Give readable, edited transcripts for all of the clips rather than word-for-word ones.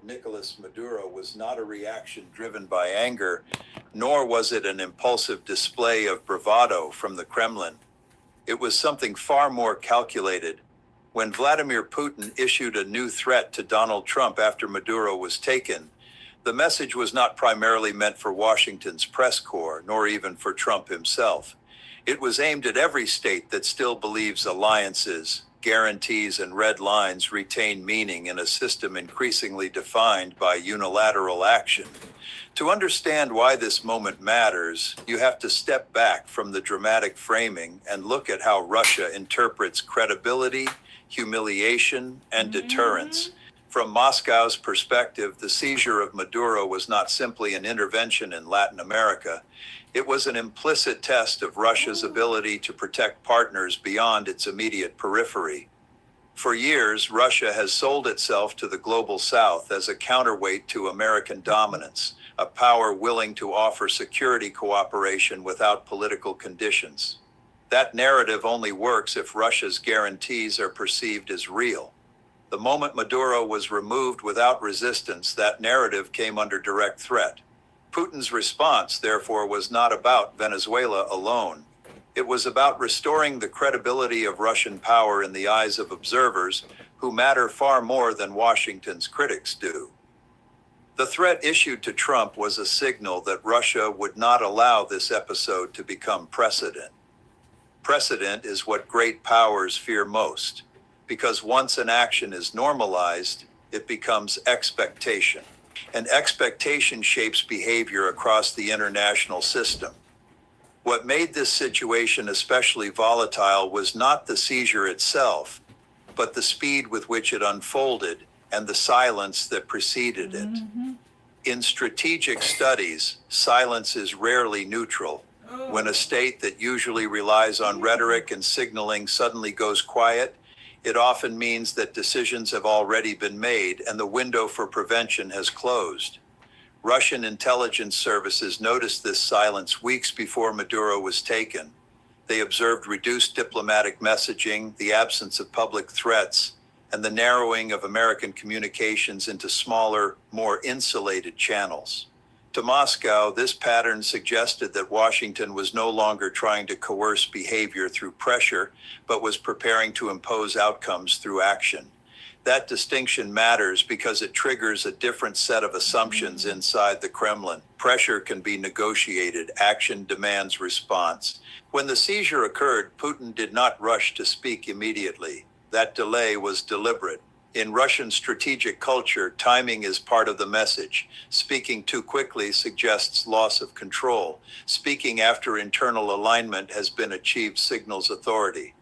Nicolas Maduro was not a reaction driven by anger, nor was it an impulsive display of bravado from the Kremlin. It was something far more calculated. When Vladimir Putin issued a new threat to Donald Trump after Maduro was taken, the message was not primarily meant for Washington's press corps, nor even for Trump himself. It was aimed at every state that still believes alliances, guarantees, and red lines retain meaning in a system increasingly defined by unilateral action. To understand why this moment matters, you have to step back from the dramatic framing and look at how Russia interprets credibility, humiliation, and deterrence. From Moscow's perspective, the seizure of Maduro was not simply an intervention in Latin America. It was an implicit test of Russia's ability to protect partners beyond its immediate periphery. For years, Russia has sold itself to the global South as a counterweight to American dominance, a power willing to offer security cooperation without political conditions. That narrative only works if Russia's guarantees are perceived as real. The moment Maduro was removed without resistance, that narrative came under direct threat. Putin's response, therefore, was not about Venezuela alone. It was about restoring the credibility of Russian power in the eyes of observers who matter far more than Washington's critics do. The threat issued to Trump was a signal that Russia would not allow this episode to become precedent. Precedent is what great powers fear most, because once an action is normalized, it becomes expectation. And expectation shapes behavior across the international system. What made this situation especially volatile was not the seizure itself, but the speed with which it unfolded and the silence that preceded it. In strategic studies, silence is rarely neutral. When a state that usually relies on rhetoric and signaling suddenly goes quiet, it often means that decisions have already been made and the window for prevention has closed. Russian intelligence services noticed this silence weeks before Maduro was taken. They observed reduced diplomatic messaging, the absence of public threats, and the narrowing of American communications into smaller, more insulated channels. To Moscow, this pattern suggested that Washington was no longer trying to coerce behavior through pressure, but was preparing to impose outcomes through action. That distinction matters because it triggers a different set of assumptions inside the Kremlin. Pressure can be negotiated, action demands response. When the seizure occurred, Putin did not rush to speak immediately. That delay was deliberate. In Russian strategic culture, timing is part of the message. Speaking too quickly suggests loss of control. Speaking after internal alignment has been achieved signals authority.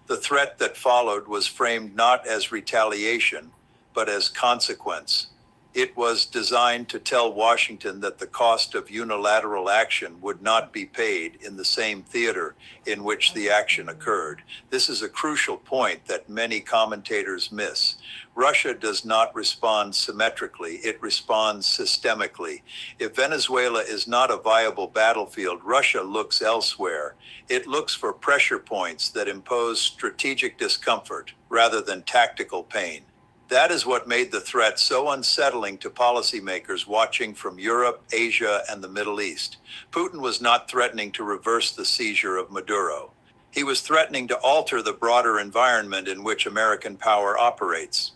The threat that followed was framed not as retaliation, but as consequence. It was designed to tell Washington that the cost of unilateral action would not be paid in the same theater in which the action occurred. This is a crucial point that many commentators miss. Russia does not respond symmetrically, it responds systemically. If Venezuela is not a viable battlefield, Russia looks elsewhere. It looks for pressure points that impose strategic discomfort rather than tactical pain. That is what made the threat so unsettling to policymakers watching from Europe, Asia, and the Middle East. Putin was not threatening to reverse the seizure of Maduro. He was threatening to alter the broader environment in which American power operates.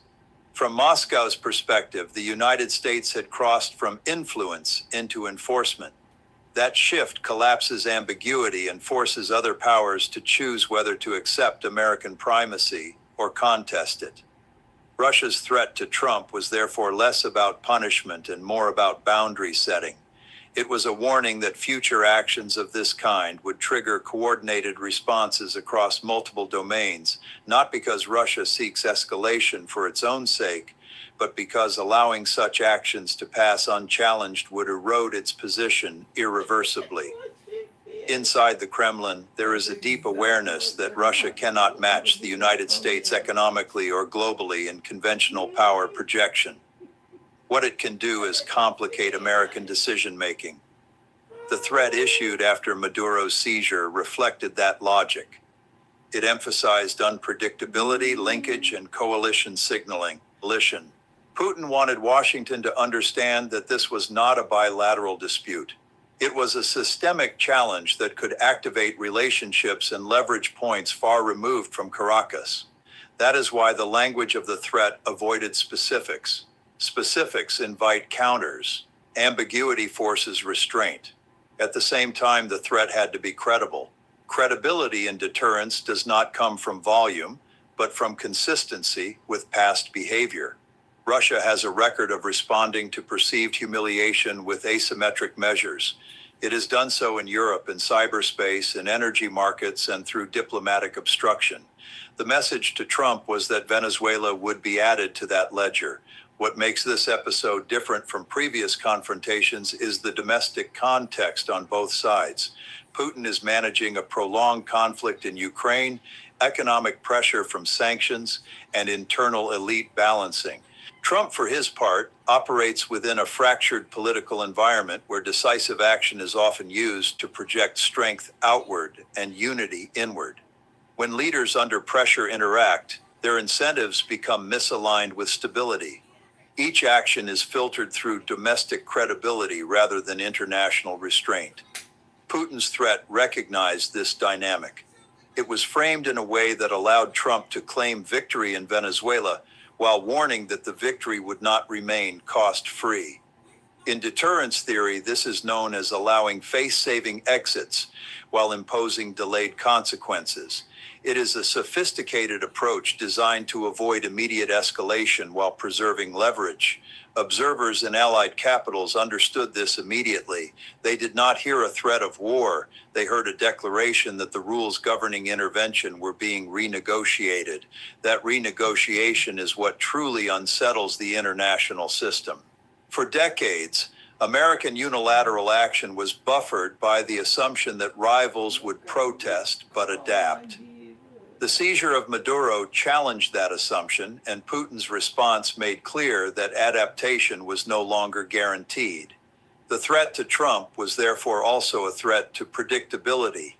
From Moscow's perspective, the United States had crossed from influence into enforcement. That shift collapses ambiguity and forces other powers to choose whether to accept American primacy or contest it. Russia's threat to Trump was therefore less about punishment and more about boundary setting. It was a warning that future actions of this kind would trigger coordinated responses across multiple domains, not because Russia seeks escalation for its own sake, but because allowing such actions to pass unchallenged would erode its position irreversibly. Inside the Kremlin, there is a deep awareness that Russia cannot match the United States economically or globally in conventional power projection. What it can do is complicate American decision-making. The threat issued after Maduro's seizure reflected that logic. It emphasized unpredictability, linkage, and coalition signaling. Putin wanted Washington to understand that this was not a bilateral dispute. It was a systemic challenge that could activate relationships and leverage points far removed from Caracas. That is why the language of the threat avoided specifics. Specifics invite counters. Ambiguity forces restraint. At the same time, the threat had to be credible. Credibility in deterrence does not come from volume, but from consistency with past behavior. Russia has a record of responding to perceived humiliation with asymmetric measures. It has done so in Europe, in cyberspace, in energy markets, and through diplomatic obstruction. The message to Trump was that Venezuela would be added to that ledger. What makes this episode different from previous confrontations is the domestic context on both sides. Putin is managing a prolonged conflict in Ukraine, economic pressure from sanctions, and internal elite balancing. Trump, for his part, operates within a fractured political environment where decisive action is often used to project strength outward and unity inward. When leaders under pressure interact, their incentives become misaligned with stability. Each action is filtered through domestic credibility rather than international restraint. Putin's threat recognized this dynamic. It was framed in a way that allowed Trump to claim victory in Venezuela, while warning that the victory would not remain cost-free. In deterrence theory, this is known as allowing face-saving exits while imposing delayed consequences. It is a sophisticated approach designed to avoid immediate escalation while preserving leverage. Observers in allied capitals understood this immediately. They did not hear a threat of war. They heard a declaration that the rules governing intervention were being renegotiated. That renegotiation is what truly unsettles the international system. For decades, American unilateral action was buffered by the assumption that rivals would protest but adapt. The seizure of Maduro challenged that assumption, and Putin's response made clear that adaptation was no longer guaranteed. The threat to Trump was therefore also a threat to predictability.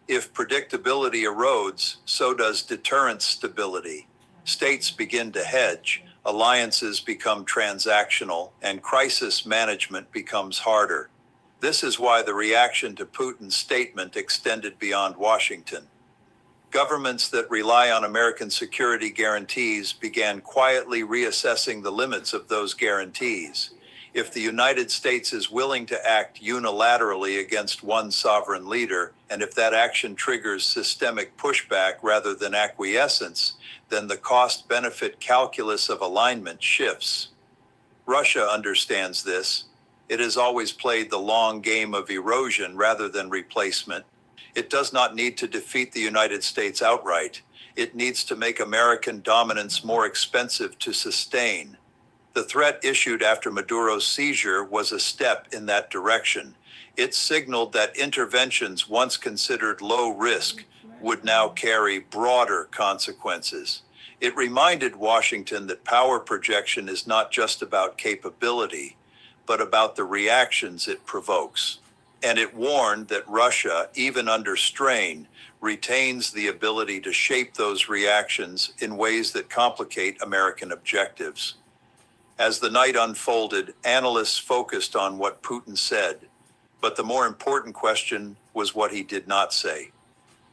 If predictability erodes, so does deterrence stability. States begin to hedge, alliances become transactional, and crisis management becomes harder. This is why the reaction to Putin's statement extended beyond Washington. Governments that rely on American security guarantees began quietly reassessing the limits of those guarantees. If the United States is willing to act unilaterally against one sovereign leader, and if that action triggers systemic pushback rather than acquiescence, then the cost-benefit calculus of alignment shifts. Russia understands this. It has always played the long game of erosion rather than replacement. It does not need to defeat the United States outright. It needs to make American dominance more expensive to sustain. The threat issued after Maduro's seizure was a step in that direction. It signaled that interventions once considered low risk would now carry broader consequences. It reminded Washington that power projection is not just about capability, but about the reactions it provokes. And it warned that Russia, even under strain, retains the ability to shape those reactions in ways that complicate American objectives. As the night unfolded, analysts focused on what Putin said, but the more important question was what he did not say.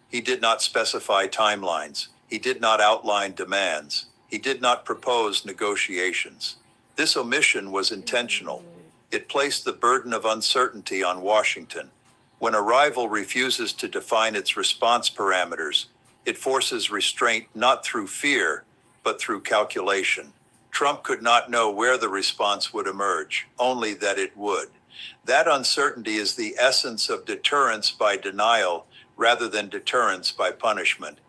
He did not specify timelines. He did not outline demands. He did not propose negotiations. This omission was intentional. It placed the burden of uncertainty on Washington. When a rival refuses to define its response parameters, it forces restraint not through fear, but through calculation. Trump could not know where the response would emerge, only that it would. That uncertainty is the essence of deterrence by denial rather than deterrence by punishment.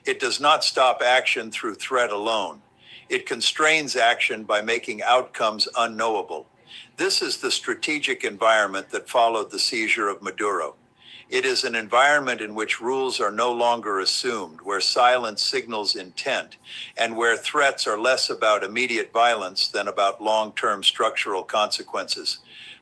It does not stop action through threat alone. It constrains action by making outcomes unknowable. This is the strategic environment that followed the seizure of Maduro. It is an environment in which rules are no longer assumed, where silence signals intent, and where threats are less about immediate violence than about long-term structural consequences.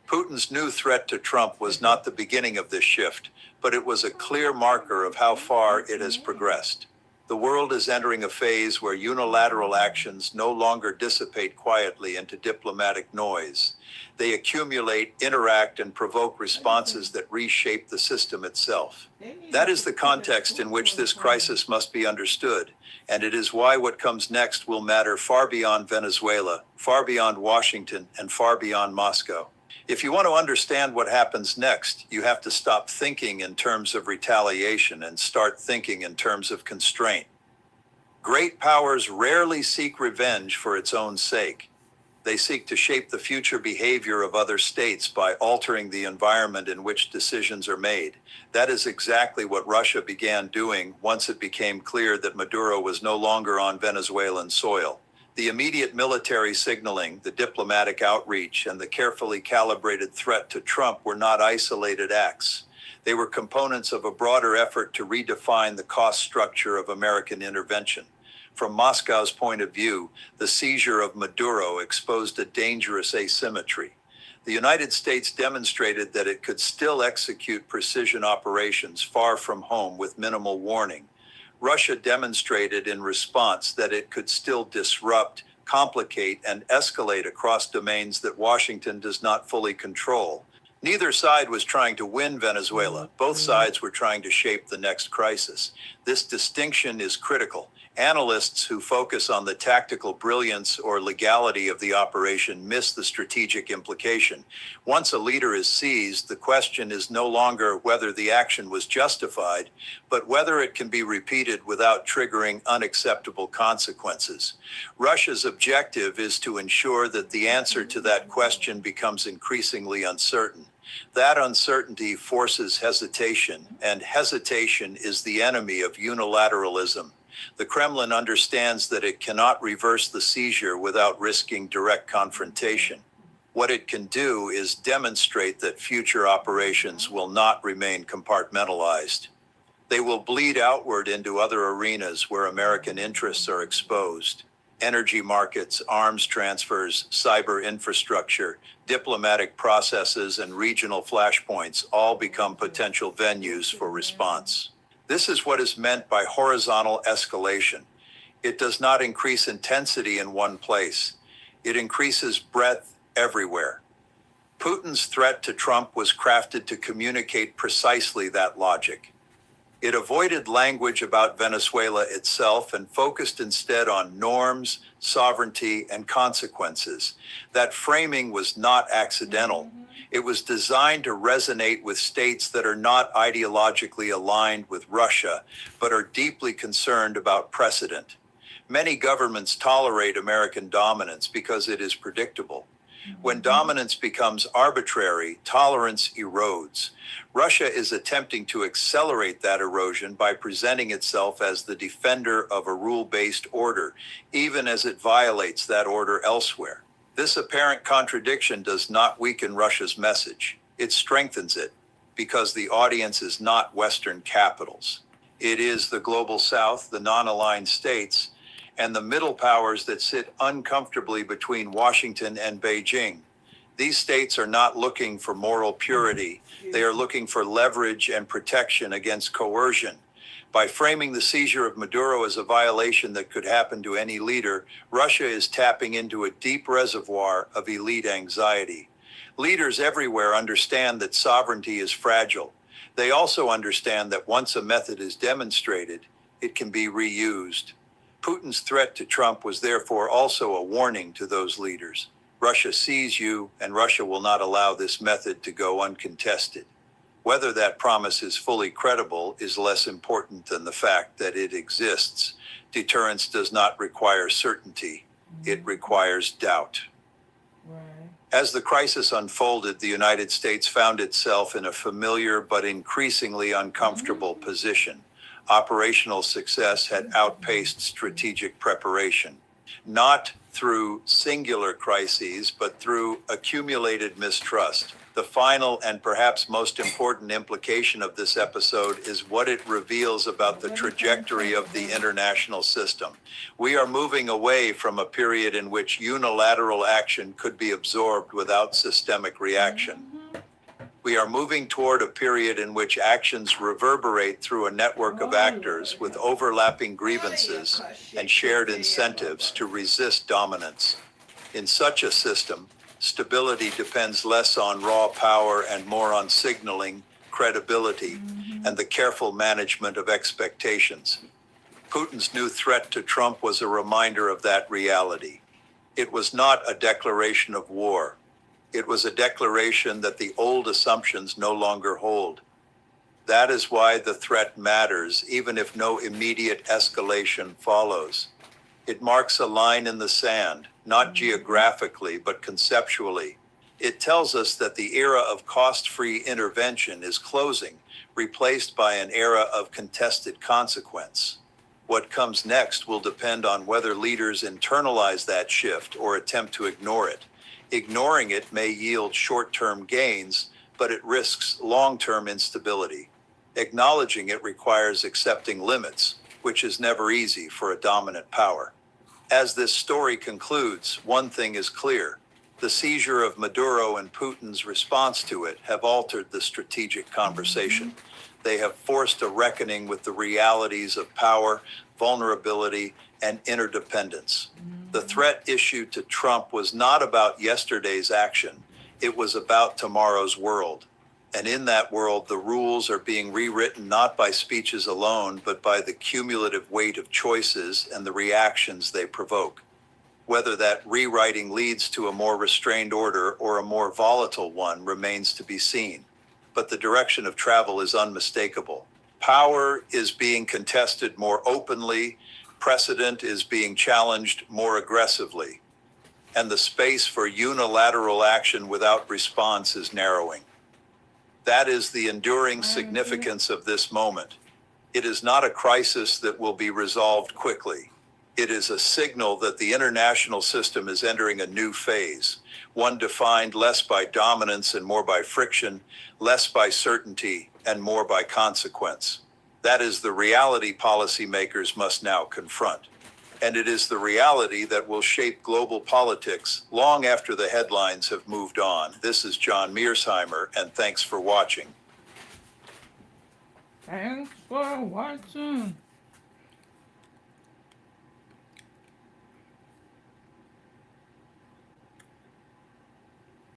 Putin's new threat to Trump was not the beginning of this shift, but it was a clear marker of how far it has progressed. The world is entering a phase where unilateral actions no longer dissipate quietly into diplomatic noise. They accumulate, interact, and provoke responses that reshape the system itself. That is the context in which this crisis must be understood, and it is why what comes next will matter far beyond Venezuela, far beyond Washington, and far beyond Moscow. If you want to understand what happens next, you have to stop thinking in terms of retaliation and start thinking in terms of constraint. Great powers rarely seek revenge for its own sake. They seek to shape the future behavior of other states by altering the environment in which decisions are made. That is exactly what Russia began doing once it became clear that Maduro was no longer on Venezuelan soil. The immediate military signaling, the diplomatic outreach, and the carefully calibrated threat to Trump were not isolated acts. They were components of a broader effort to redefine the cost structure of American intervention. From Moscow's point of view, the seizure of Maduro exposed a dangerous asymmetry. The United States demonstrated that it could still execute precision operations far from home with minimal warning. Russia demonstrated in response that it could still disrupt, complicate, and escalate across domains that Washington does not fully control. Neither side was trying to win Venezuela. Both sides were trying to shape the next crisis. This distinction is critical. Analysts who focus on the tactical brilliance or legality of the operation miss the strategic implication. Once a leader is seized, the question is no longer whether the action was justified, but whether it can be repeated without triggering unacceptable consequences. Russia's objective is to ensure that the answer to that question becomes increasingly uncertain. That uncertainty forces hesitation, and hesitation is the enemy of unilateralism. The Kremlin understands that it cannot reverse the seizure without risking direct confrontation. What it can do is demonstrate that future operations will not remain compartmentalized. They will bleed outward into other arenas where American interests are exposed. Energy markets, arms transfers, cyber infrastructure, diplomatic processes, and regional flashpoints all become potential venues for response. This is what is meant by horizontal escalation. It does not increase intensity in one place. It increases breadth everywhere. Putin's threat to Trump was crafted to communicate precisely that logic. It avoided language about Venezuela itself and focused instead on norms, sovereignty, and consequences. That framing was not accidental. It was designed to resonate with states that are not ideologically aligned with Russia, but are deeply concerned about precedent. Many governments tolerate American dominance because it is predictable. When dominance becomes arbitrary, tolerance erodes. Russia is attempting to accelerate that erosion by presenting itself as the defender of a rule-based order, even as it violates that order elsewhere. This apparent contradiction does not weaken Russia's message. It strengthens it, because the audience is not Western capitals. It is the global South, the non-aligned states, and the middle powers that sit uncomfortably between Washington and Beijing. These states are not looking for moral purity. They are looking for leverage and protection against coercion. By framing the seizure of Maduro as a violation that could happen to any leader, Russia is tapping into a deep reservoir of elite anxiety. Leaders everywhere understand that sovereignty is fragile. They also understand that once a method is demonstrated, it can be reused. Putin's threat to Trump was therefore also a warning to those leaders. Russia sees you, and Russia will not allow this method to go uncontested. Whether that promise is fully credible is less important than the fact that it exists. Deterrence does not require certainty. It requires doubt. As the crisis unfolded, the United States found itself in a familiar but increasingly uncomfortable position. Operational success had outpaced strategic preparation, not through singular crises, but through accumulated mistrust. The final and perhaps most important implication of this episode is what it reveals about the trajectory of the international system. We are moving away from a period in which unilateral action could be absorbed without systemic reaction. We are moving toward a period in which actions reverberate through a network of actors with overlapping grievances and shared incentives to resist dominance. In such a system, stability depends less on raw power and more on signaling, credibility, and the careful management of expectations. Putin's new threat to Trump was a reminder of that reality. It was not a declaration of war. It was a declaration that the old assumptions no longer hold. That is why the threat matters, even if no immediate escalation follows. It marks a line in the sand, not geographically, but conceptually. It tells us that the era of cost-free intervention is closing, replaced by an era of contested consequence. What comes next will depend on whether leaders internalize that shift or attempt to ignore it. Ignoring it may yield short-term gains, but it risks long-term instability. Acknowledging it requires accepting limits, which is never easy for a dominant power. As this story concludes, one thing is clear. The seizure of Maduro and Putin's response to it have altered the strategic conversation. They have forced a reckoning with the realities of power, vulnerability, and interdependence. The threat issued to Trump was not about yesterday's action. It was about tomorrow's world. And in that world, the rules are being rewritten not by speeches alone, but by the cumulative weight of choices and the reactions they provoke. Whether that rewriting leads to a more restrained order or a more volatile one remains to be seen. But the direction of travel is unmistakable. Power is being contested more openly, precedent is being challenged more aggressively, and the space for unilateral action without response is narrowing. That is the enduring significance of this moment. It is not a crisis that will be resolved quickly. It is a signal that the international system is entering a new phase, one defined less by dominance and more by friction, less by certainty and more by consequence. That is the reality policymakers must now confront. And it is the reality that will shape global politics long after the headlines have moved on. This is John Mearsheimer, and thanks for watching. Thanks for watching.